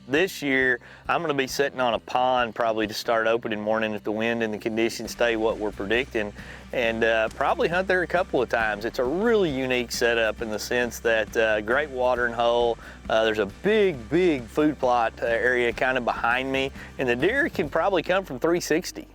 This year, I'm gonna be sitting on a pond probably to start opening morning if the wind and the conditions stay what we're predicting, and probably hunt there a couple of times. It's a really unique setup in the sense that great watering hole. There's a big food plot area kind of behind me, and the deer can probably come from 360.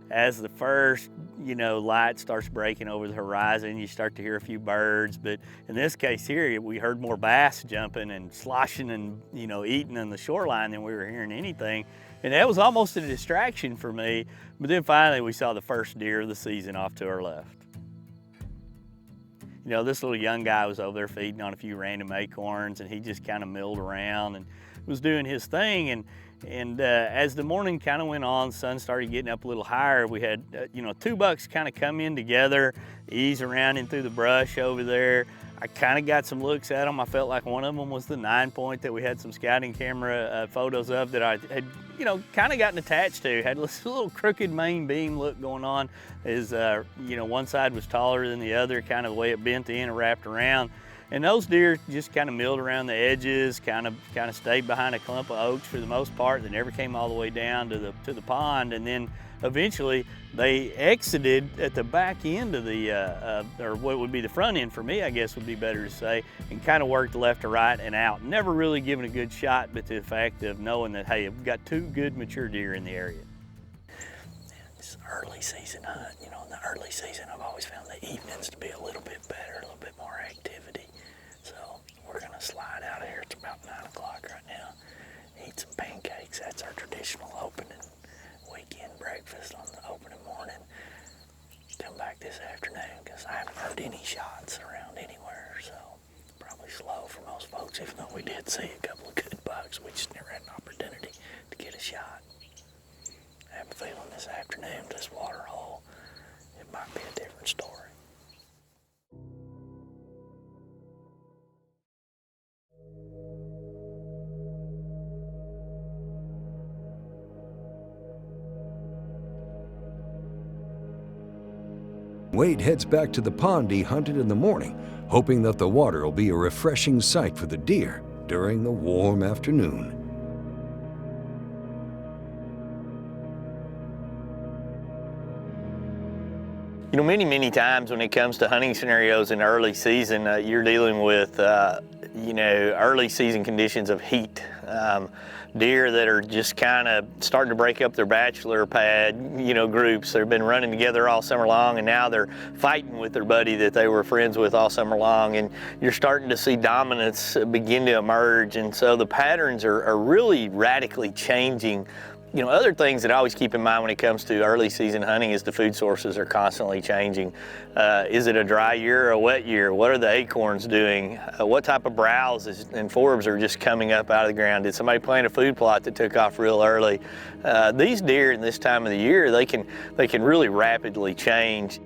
As the first, light starts breaking over the horizon, you start to hear a few birds. But in this case here, we heard more bass jumping and sloshing and, eating on the shoreline than we were hearing anything. And that was almost a distraction for me. But then finally we saw the first deer of the season off to our left. This little young guy was over there feeding on a few random acorns, and he just kind of milled around and was doing his thing. And as the morning kind of went on, the sun started getting up a little higher. We had, two bucks kind of come in together, ease around in through the brush over there. I kind of got some looks at them. I felt like one of them was the 9-point that we had some scouting camera photos of that I had, kind of gotten attached to. Had this little crooked main beam look going on. Is one side was taller than the other, kind of the way it bent in and wrapped around. And those deer just kind of milled around the edges, kind of stayed behind a clump of oaks for the most part. They never came all the way down to the pond, and then eventually they exited at the back end of the, or what would be the front end for me, I guess would be better to say, and kind of worked left to right and out. Never really given a good shot, but the fact of knowing that, hey, we've got 2 good mature deer in the area. It's early season hunt. In the early season, I've always found the evenings to be a little bit better, a little bit more activity. So we're gonna slide out of here. It's about 9 o'clock right now. Eat some pancakes. That's our traditional opening weekend breakfast on the opening morning. Come back this afternoon because I haven't heard any shots around anywhere. So probably slow for most folks, even though we did see a couple of good bucks. We just never had an opportunity to get a shot. I have a feeling this afternoon, this water hole, it might be a different story. Wade heads back to the pond he hunted in the morning, hoping that the water will be a refreshing sight for the deer during the warm afternoon. Many times when it comes to hunting scenarios in early season, you're dealing with, early season conditions of heat. Deer that are just kind of starting to break up their bachelor pad, groups. They've been running together all summer long, and now they're fighting with their buddy that they were friends with all summer long, and you're starting to see dominance begin to emerge, and so the patterns are really radically changing. Other things that I always keep in mind when it comes to early season hunting is the food sources are constantly changing. Is it a dry year or a wet year? What are the acorns doing? What type of browse and forbs are just coming up out of the ground? Did somebody plant a food plot that took off real early? These deer in this time of the year, they can really rapidly change.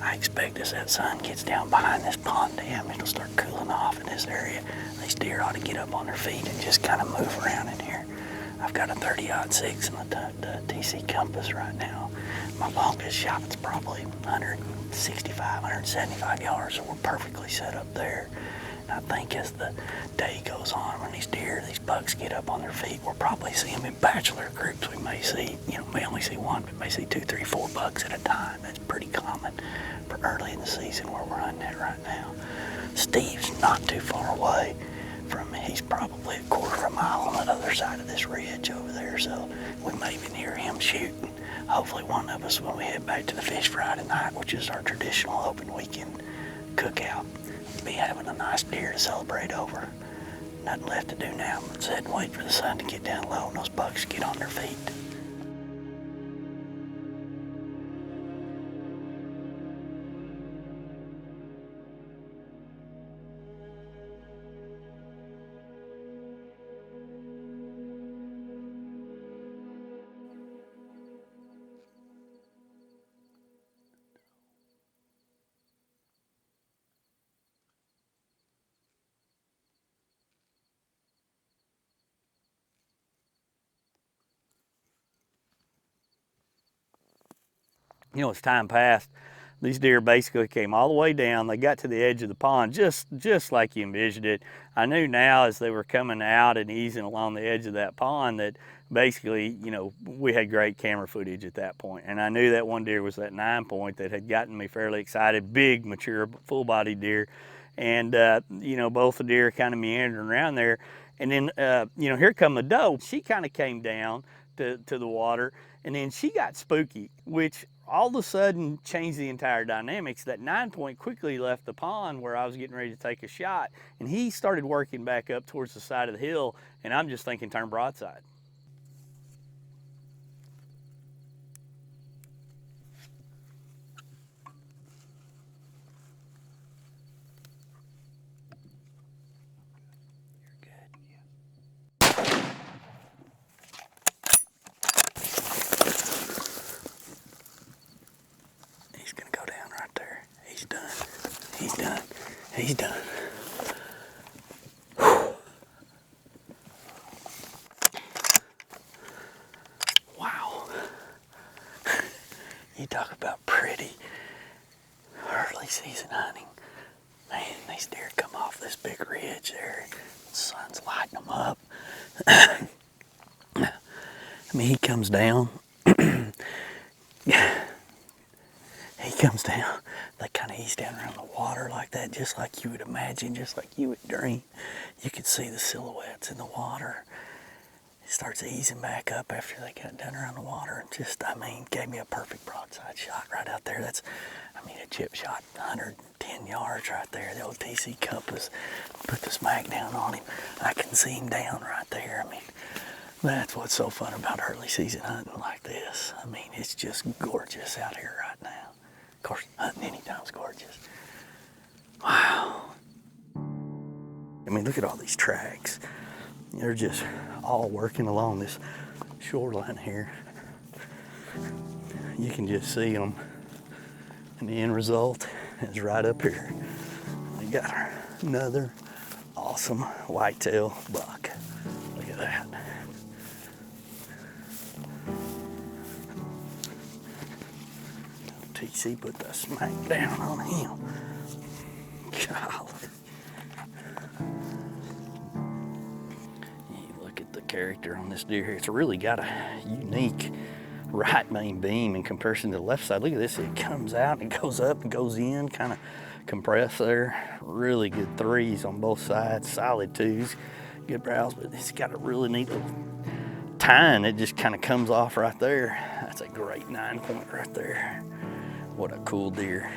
I expect as that sun gets down behind this pond dam, it'll start cooling off in this area. These deer ought to get up on their feet and just kind of move around in here. I've got a 30-06 in the TC Compass right now. My longest shot's probably 165, 175 yards, so we're perfectly set up there. And I think as the day goes on, when these bucks get up on their feet, we'll probably see them in bachelor groups. We may see, may only see one, but may see 2, 3, 4 bucks at a time. That's pretty common for early in the season where we're hunting at right now. Steve's not too far away from me. He's probably a quarter of a mile on the other side of this ridge over there, so we may even hear him shooting. Hopefully one of us, when we head back to the fish Friday night, which is our traditional open weekend cookout, be having a nice deer to celebrate over. Nothing left to do now but sit and wait for the sun to get down low and those bucks get on their feet. you know, as time passed, these deer basically came all the way down. They got to the edge of the pond just like you envisioned it. I knew now as they were coming out and easing along the edge of that pond that basically, you know, we had great camera footage at that point. And I knew that one deer was that 9-point that had gotten me fairly excited, big, mature, full-bodied deer. And, you know, both the deer kind of meandering around there. And then, you know, here come the doe. She kind of came down to the water, and then she got spooky, which all of a sudden changed the entire dynamics. That 9-point quickly left the pond where I was getting ready to take a shot, and he started working back up towards the side of the hill, and I'm just thinking turn broadside. He's gonna go down right there. He's done. He's done. He's done. Wow. You talk about pretty early season hunting. Man, these deer come off this big ridge there. The sun's lighting them up. I mean, he comes down. He comes down, they kind of ease down around the water like that, just like you would imagine, just like you would dream. You could see the silhouettes in the water. He starts easing back up after they got done around the water, and just, I mean, gave me a perfect broadside shot right out there. That's, I mean, a chip shot, 110 yards right there. The old TC compass, put the smack down on him. I can see him down right there. I mean, that's what's so fun about early season hunting like this. I mean, it's just gorgeous out here right now. Of course, hunting anytime's gorgeous. Wow. I mean, look at all these tracks. They're just all working along this shoreline here. You can just see them. And the end result is right up here. We got another awesome whitetail buck. Look at that. TC put the smack down on him. Golly. You look at the character on this deer here. It's really got a unique right main beam in comparison to the left side. Look at this, it comes out and goes up and goes in, kind of compressed there. Really good threes on both sides, solid twos, good brows, but it's got a really neat little tine that just kind of comes off right there. That's a great 9-point right there. What a cool deer.